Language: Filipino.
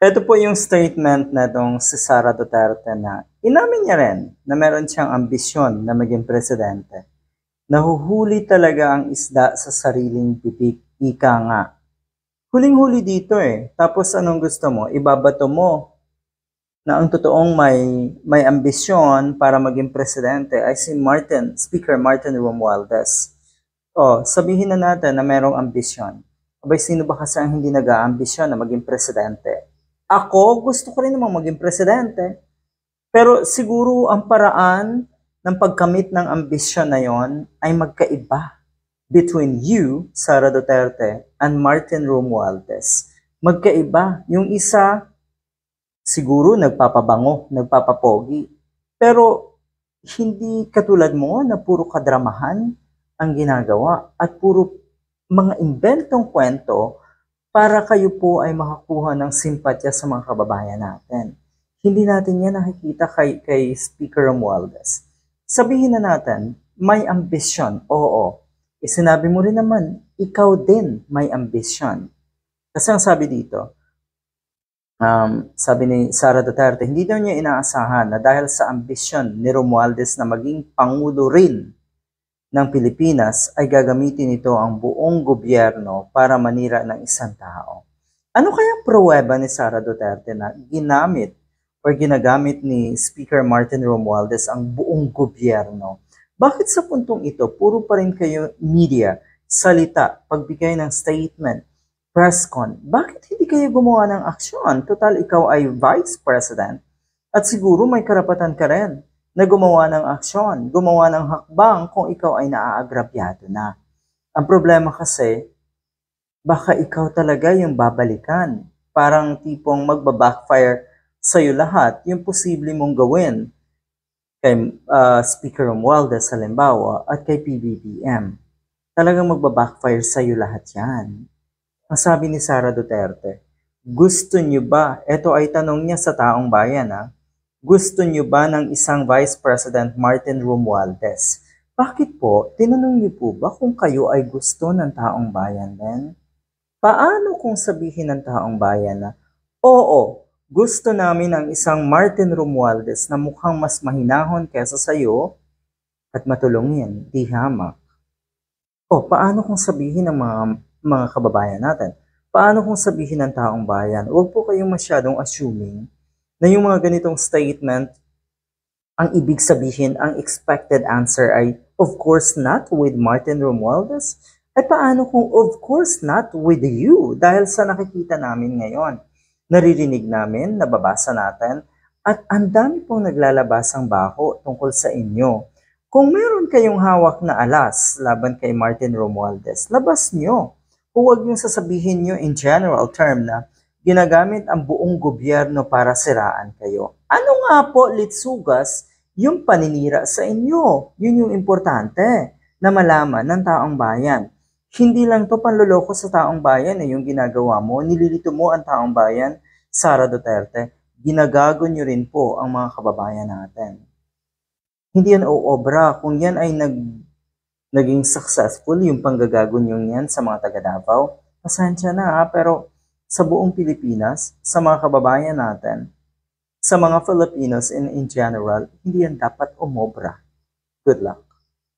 Ito po yung statement na itong si Sara Duterte na inamin niya rin na meron siyang ambisyon na maging presidente. Nahuhuli talaga ang isda sa sariling bibig, ika nga. Huling-huli dito eh. Tapos anong gusto mo? Ibabato mo na ang totoong may ambisyon para maging presidente ay si Speaker Martin Romualdez. Sabihin na natin na merong ambisyon. Abay, sino ba kasi ang hindi nag-aambisyon na maging presidente? Ako, gusto ko rin namang maging presidente. Pero siguro ang paraan ng pagkamit ng ambisyon na yon ay magkaiba between you, Sara Duterte, and Martin Romualdez. Magkaiba. Yung isa, siguro nagpapabango, nagpapapogi. Pero hindi katulad mo na puro kadramahan ang ginagawa at puro mga inventong kwento para kayo po ay makakuha ng simpatya sa mga kababayan natin. Hindi natin yan nakikita kay Speaker Romualdez. Sabihin na natin, may ambisyon. Oo. Sinabi mo rin naman, ikaw din may ambisyon. Kasi ang sabi dito, sabi ni Sara Duterte, hindi daw niya inaasahan na dahil sa ambisyon ni Romualdez na maging pangulo rin ng Pilipinas ay gagamitin ito ang buong gobyerno para manira ng isang tao. Ano kaya pruweba ni Sara Duterte na ginagamit ni Speaker Martin Romualdez ang buong gobyerno? Bakit sa puntong ito, puro pa rin kayo media, salita, pagbigay ng statement, press con? Bakit hindi kayo gumawa ng aksyon? Total, ikaw ay Vice President at siguro may karapatan ka rin na gumawa ng aksyon, gumawa ng hakbang kung ikaw ay naaagrabyado na. Ang problema kasi, baka ikaw talaga yung babalikan. Parang tipong magbabackfire sa'yo lahat yung posible mong gawin kay Speaker Romualdez halimbawa at kay PBBM. Talagang magbabackfire sa'yo lahat yan. Ang sabi ni Sara Duterte, gusto niyo ba, ito ay tanong niya sa taong bayan gusto niyo ba ng isang Vice President Martin Romualdez? Bakit po? Tinanong niyo po ba kung kayo ay gusto ng taong bayan din? Paano kung sabihin ng taong bayan na, oo, gusto namin ang isang Martin Romualdez na mukhang mas mahinahon kesa sayo at matulungin, di hamak? Paano kung sabihin ng mga kababayan natin? Paano kung sabihin ng taong bayan? Huwag po kayong masyadong assuming na yung mga ganitong statement, ang ibig sabihin, ang expected answer ay, of course not with Martin Romualdez. Ay paano kung of course not with you? Dahil sa nakikita namin ngayon, naririnig namin, nababasa natin, at ang dami pong naglalabasang bako tungkol sa inyo. Kung meron kayong hawak na alas laban kay Martin Romualdez, labas nyo. Huwag yung sasabihin nyo in general term na ginagamit ang buong gobyerno para siraan kayo. Ano nga po, litsugas, yung paninira sa inyo? Yun yung importante na malaman ng taong bayan. Hindi lang to panloloko sa taong bayan yung ginagawa mo. Nililito mo ang taong bayan, Sara Duterte. Ginagago nyo rin po ang mga kababayan natin. Hindi yan obra. Kung yan ay naging successful, yung panggagago nyo yan sa mga taga Davao, pasensya na pero sa buong Pilipinas, sa mga kababayan natin, sa mga Filipinos in general, hindi yan dapat umobra. Good luck.